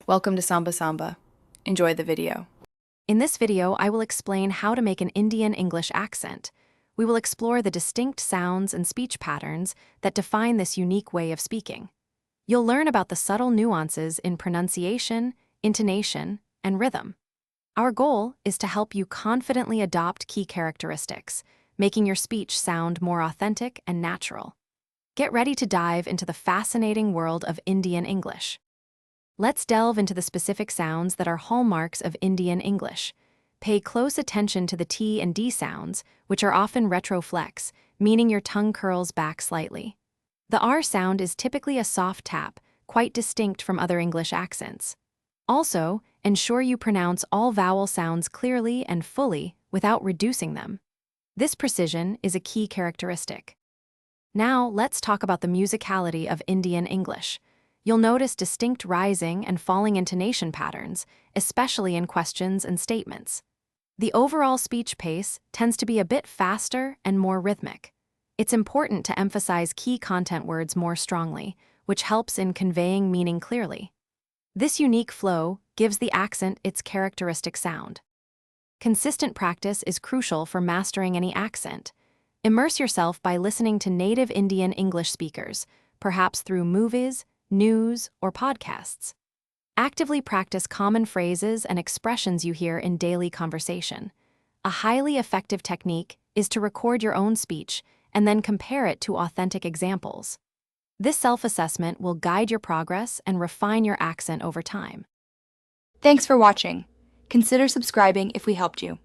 Welcome to Samba Samba. Enjoy the video. In this video, I will explain how to make an Indian English accent. We will explore the distinct sounds and speech patterns that define this unique way of speaking. You'll learn about the subtle nuances in pronunciation, intonation, and rhythm. Our goal is to help you confidently adopt key characteristics, making your speech sound more authentic and natural. Get ready to dive into the fascinating world of Indian English. Let's delve into the specific sounds that are hallmarks of Indian English. Pay close attention to the T and D sounds, which are often retroflex, meaning your tongue curls back slightly. The R sound is typically a soft tap, quite distinct from other English accents. Also, ensure you pronounce all vowel sounds clearly and fully without reducing them. This precision is a key characteristic. Now, let's talk about the musicality of Indian English. You'll notice distinct rising and falling intonation patterns, especially in questions and statements. The overall speech pace tends to be a bit faster and more rhythmic. It's important to emphasize key content words more strongly, which helps in conveying meaning clearly. This unique flow gives the accent its characteristic sound. Consistent practice is crucial for mastering any accent. Immerse yourself by listening to native Indian English speakers, perhaps through movies, news, or podcasts. Actively practice common phrases and expressions you hear in daily conversation. A highly effective technique is to record your own speech and then compare it to authentic examples. This self-assessment will guide your progress and refine your accent over time. Thanks for watching. Consider subscribing if we helped you.